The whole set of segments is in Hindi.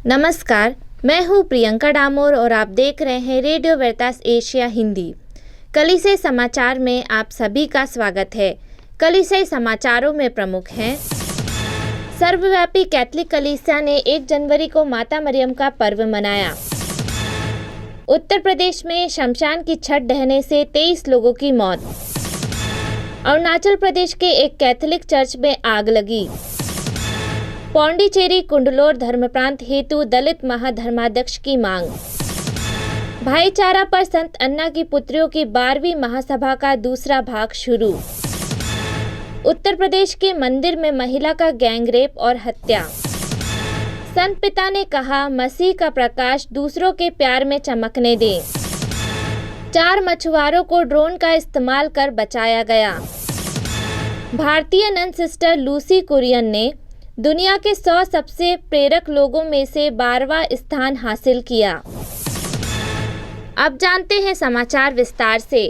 नमस्कार, मैं हूँ प्रियंका डामोर और आप देख रहे हैं रेडियो वेरितास एशिया हिंदी। कलीसिया समाचार में आप सभी का स्वागत है। कलीसिया समाचारों में प्रमुख हैं। सर्वव्यापी कैथोलिक कलीसिया ने 1 जनवरी को माता मरियम का पर्व मनाया। उत्तर प्रदेश में शमशान की छत ढहने से 23 लोगों की मौत। अरुणाचल प्रदेश के एक कैथोलिक चर्च में आग लगी। पौंडीचेरी कुंडलोर धर्म प्रांत हेतु दलित महाधर्माध्यक्ष की मांग। भाईचारा पर संत अन्ना की पुत्रियों की 12वीं महासभा का दूसरा भाग शुरू। उत्तर प्रदेश के मंदिर में महिला का गैंगरेप और हत्या। संत पिता ने कहा, मसीह का प्रकाश दूसरों के प्यार में चमकने दें। 4 मछुआरों को ड्रोन का इस्तेमाल कर बचाया गया। भारतीय नन सिस्टर लूसी कुरियन ने दुनिया के 100 सबसे प्रेरक लोगों में से 12वां स्थान हासिल किया। अब जानते हैं समाचार विस्तार से।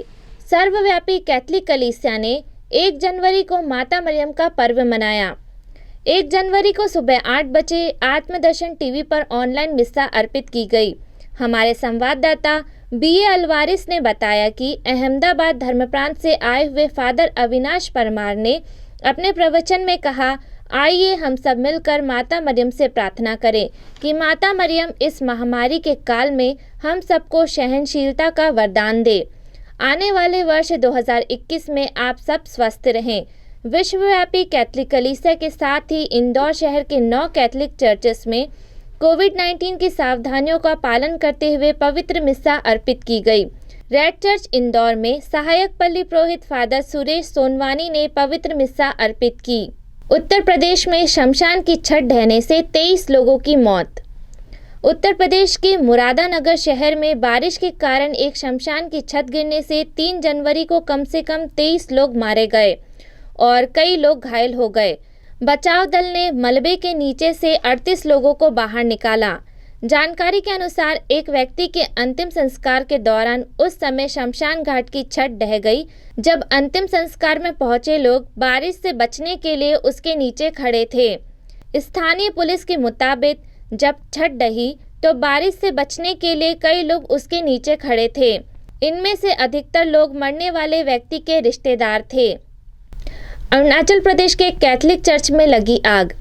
सर्वव्यापी कैथोलिक कलीसिया ने 1 जनवरी को माता मरियम का पर्व मनाया। 1 जनवरी को सुबह 8 बजे आत्मदर्शन टीवी पर ऑनलाइन मिस्सा अर्पित की गई। हमारे संवाददाता बीए अलवारिस ने बताया कि अहमदाबाद धर्म प्रांत से आए हुए फादर अविनाश परमार ने अपने प्रवचन में कहा, आइए हम सब मिलकर माता मरियम से प्रार्थना करें कि माता मरियम इस महामारी के काल में हम सबको सहनशीलता का वरदान दे। आने वाले वर्ष 2021 में आप सब स्वस्थ रहें। विश्वव्यापी कैथोलिक कलीसिया के साथ ही इंदौर शहर के 9 कैथोलिक चर्चेस में कोविड-19 की सावधानियों का पालन करते हुए पवित्र मिस्सा अर्पित की गई। रेड चर्च इंदौर में सहायक पल्ली पुरोहित फादर सुरेश सोनवानी ने पवित्र मिस्सा अर्पित की। उत्तर प्रदेश में शमशान की छत ढहने से 23 लोगों की मौत। उत्तर प्रदेश के मुरादानगर शहर में बारिश के कारण एक शमशान की छत गिरने से 3 जनवरी को कम से कम 23 लोग मारे गए और कई लोग घायल हो गए। बचाव दल ने मलबे के नीचे से 38 लोगों को बाहर निकाला। जानकारी के अनुसार एक व्यक्ति के अंतिम संस्कार के दौरान उस समय शमशान घाट की छत ढह गई जब अंतिम संस्कार में पहुंचे लोग बारिश से बचने के लिए उसके नीचे खड़े थे। स्थानीय पुलिस के मुताबिक जब छत ढही तो बारिश से बचने के लिए कई लोग उसके नीचे खड़े थे। इनमें से अधिकतर लोग मरने वाले व्यक्ति के रिश्तेदार थे। अरुणाचल प्रदेश के कैथोलिक चर्च में लगी आग।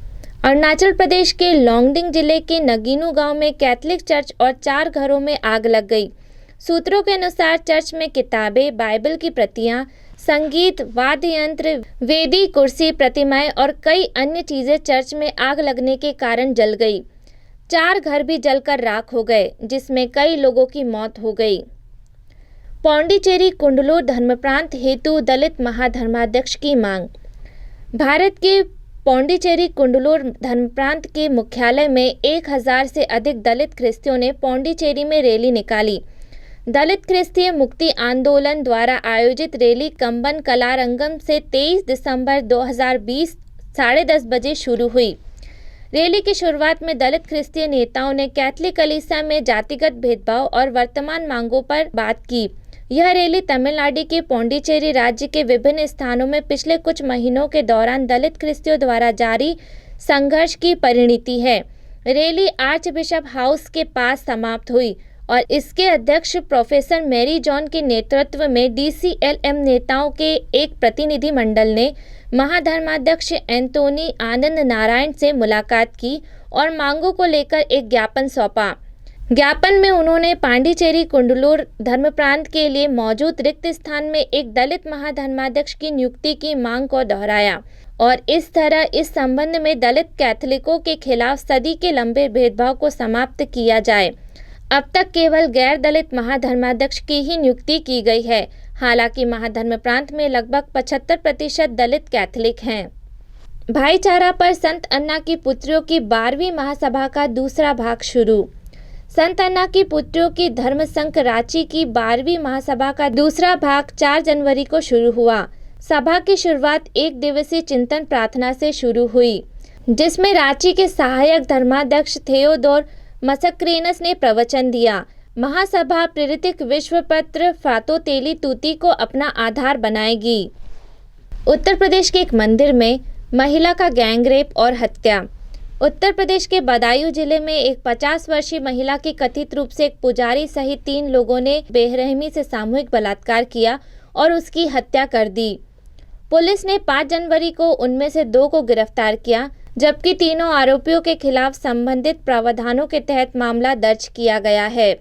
अरुणाचल प्रदेश के लोंगडिंग जिले के नगीनू गांव में कैथोलिक चर्च और 4 घरों में आग लग गई। सूत्रों के अनुसार चर्च में किताबें, बाइबल की प्रतियां, संगीत, वाद्य यंत्र, वेदी, कुर्सी, प्रतिमाएं और कई अन्य चीजें चर्च में आग लगने के कारण जल गई। 4 घर भी जलकर राख हो गए, जिसमें कई लोगों की मौत हो गई। पौंडीचेरी कुंडलोर धर्म प्रांत हेतु दलित महाधर्माध्यक्ष की मांग। भारत के पौंडीचेरी कुंडलोर धर्म प्रांत के मुख्यालय में 1000 से अधिक दलित ख्रिस्तियों ने पौंडीचेरी में रैली निकाली। दलित ख्रिस्तीय मुक्ति आंदोलन द्वारा आयोजित रैली कंबन कलारंगम से 23 दिसंबर 2020 10:30 बजे शुरू हुई। रैली की शुरुआत में दलित ख्रिस्तीय नेताओं ने कैथोलिक कलीसिया में जातिगत भेदभाव और वर्तमान मांगों पर बात की। यह रैली तमिलनाडु के पौंडीचेरी राज्य के विभिन्न स्थानों में पिछले कुछ महीनों के दौरान दलित ख्रिस्तियों द्वारा जारी संघर्ष की परिणति है। रैली आर्च बिशप हाउस के पास समाप्त हुई और इसके अध्यक्ष प्रोफेसर मैरी जॉन के नेतृत्व में DCLM नेताओं के एक प्रतिनिधि मंडल ने महाधर्माध्यक्ष एंटोनी आनंद नारायण से मुलाकात की और मांगों को लेकर एक ज्ञापन सौंपा। ज्ञापन में उन्होंने पांडिचेरी कुंडलोर धर्म प्रांत के लिए मौजूद रिक्त स्थान में एक दलित महाधर्माध्यक्ष की नियुक्ति की मांग को दोहराया और इस तरह इस संबंध में दलित कैथोलिकों के खिलाफ सदी के लंबे भेदभाव को समाप्त किया जाए। अब तक केवल गैर दलित महाधर्माध्यक्ष की ही नियुक्ति की गई है। हालांकि महाधर्म प्रांत में लगभग 75% दलित कैथोलिक हैं। भाईचारा पर संत अन्ना की पुत्रियों की 12वीं महासभा का दूसरा भाग शुरू। संत अन्ना की पुत्रियों की धर्म संघ रांची की 12वीं महासभा का दूसरा भाग 4 जनवरी को शुरू हुआ। सभा की शुरुआत 1 दिवसीय चिंतन प्रार्थना से शुरू हुई, जिसमें रांची के सहायक धर्माध्यक्ष थियोडोर मसक्रेनस ने प्रवचन दिया। महासभा प्रेरित विश्व पत्र फ्रातोतेली तूती को अपना आधार बनाएगी। उत्तर प्रदेश के एक मंदिर में महिला का गैंगरेप और हत्या। उत्तर प्रदेश के बदायूं जिले में एक 50 वर्षीय महिला की कथित रूप से एक पुजारी सहित 3 लोगों ने बेरहमी से सामूहिक बलात्कार किया और उसकी हत्या कर दी। पुलिस ने 5 जनवरी को उनमें से 2 को गिरफ्तार किया, जबकि तीनों आरोपियों के खिलाफ संबंधित प्रावधानों के तहत मामला दर्ज किया गया है।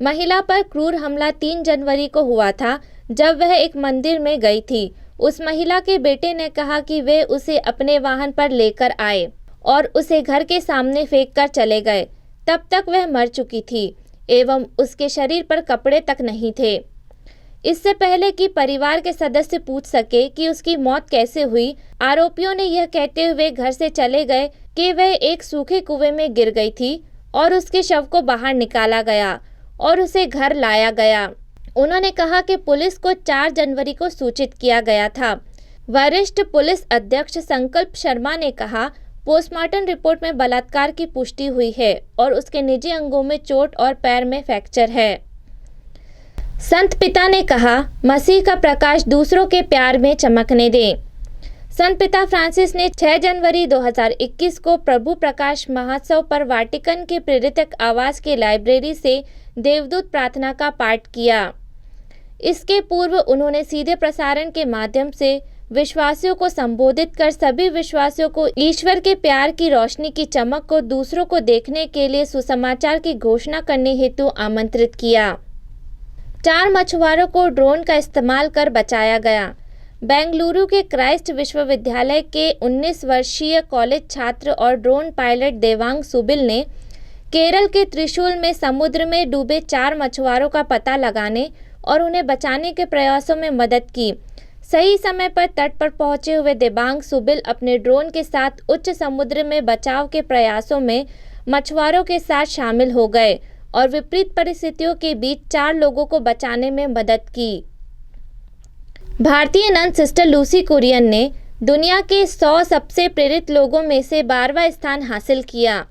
महिला पर क्रूर हमला 3 जनवरी को हुआ था, जब वह एक मंदिर में गई थी। उस महिला के बेटे ने कहा कि वे उसे अपने वाहन पर लेकर आए और उसे घर के सामने फेंक कर चले गए। तब तक वह मर चुकी थी एवं उसके शरीर पर कपड़े तक नहीं थे। इससे पहले कि परिवार के सदस्य पूछ सके कि उसकी मौत कैसे हुई, आरोपियों ने यह कहते हुए घर से चले गए कि वह एक सूखे कुएं में गिर गई थी और उसके शव को बाहर निकाला गया और उसे घर लाया गया। उन्होंने कहा कि पुलिस को 4 जनवरी को सूचित किया गया था। वरिष्ठ पुलिस अधीक्षक संकल्प शर्मा ने कहा, पोस्टमार्टम रिपोर्ट में बलात्कार की पुष्टि हुई है और उसके निजी अंगों में चोट और पैर में फ्रैक्चर है। संत पिता ने कहा, मसीह का प्रकाश दूसरों के प्यार में चमकने दें। संत पिता फ्रांसिस ने 6 जनवरी 2021 को प्रभु प्रकाश महोत्सव पर वाटिकन के प्रेरितक आवास के लाइब्रेरी से देवदूत प्रार्थना का पाठ किया। इसके पूर्व उन्होंने सीधे प्रसारण के माध्यम से विश्वासियों को संबोधित कर सभी विश्वासियों को ईश्वर के प्यार की रोशनी की चमक को दूसरों को देखने के लिए सुसमाचार की घोषणा करने हेतु आमंत्रित किया। 4 मछुआरों को ड्रोन का इस्तेमाल कर बचाया गया। बेंगलुरु के क्राइस्ट विश्वविद्यालय के 19 वर्षीय कॉलेज छात्र और ड्रोन पायलट देवांग सुबिल ने केरल के त्रिशूल में समुद्र में डूबे 4 मछुआरों का पता लगाने और उन्हें बचाने के प्रयासों में मदद की। सही समय पर तट पर पहुंचे हुए देवांग सुबिल अपने ड्रोन के साथ उच्च समुद्र में बचाव के प्रयासों में मछुआरों के साथ शामिल हो गए और विपरीत परिस्थितियों के बीच 4 लोगों को बचाने में मदद की। भारतीय नन सिस्टर लूसी कुरियन ने दुनिया के 100 सबसे प्रेरित लोगों में से 12वां स्थान हासिल किया।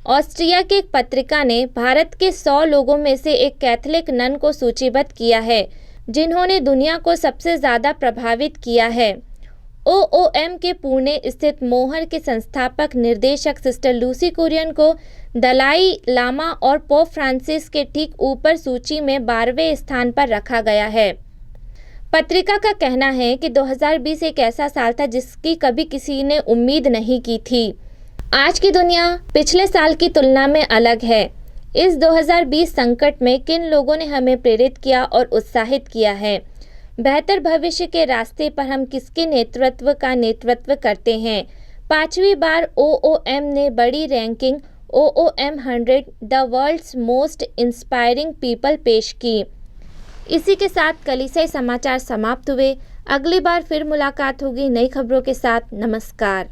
ऑस्ट्रिया की एक पत्रिका ने भारत के 100 लोगों में से एक कैथोलिक नन को सूचीबद्ध किया है, जिन्होंने दुनिया को सबसे ज़्यादा प्रभावित किया है। OOM के पुणे स्थित मोहर के संस्थापक निर्देशक सिस्टर लूसी कुरियन को दलाई लामा और पोप फ्रांसिस के ठीक ऊपर सूची में 12वें स्थान पर रखा गया है। पत्रिका का कहना है कि 2020 एक ऐसा साल था जिसकी कभी किसी ने उम्मीद नहीं की थी। आज की दुनिया पिछले साल की तुलना में अलग है। इस 2020 संकट में किन लोगों ने हमें प्रेरित किया और उत्साहित किया है? बेहतर भविष्य के रास्ते पर हम किसके नेतृत्व करते हैं? 5वीं बार OOM ने बड़ी ranking OOM 100 the world's most inspiring people पेश की। इसी के साथ कलीसियाई समाचार समाप्त हुए। अगली बार फिर मुलाकात होगी नई खबरों के साथ। नमस्कार।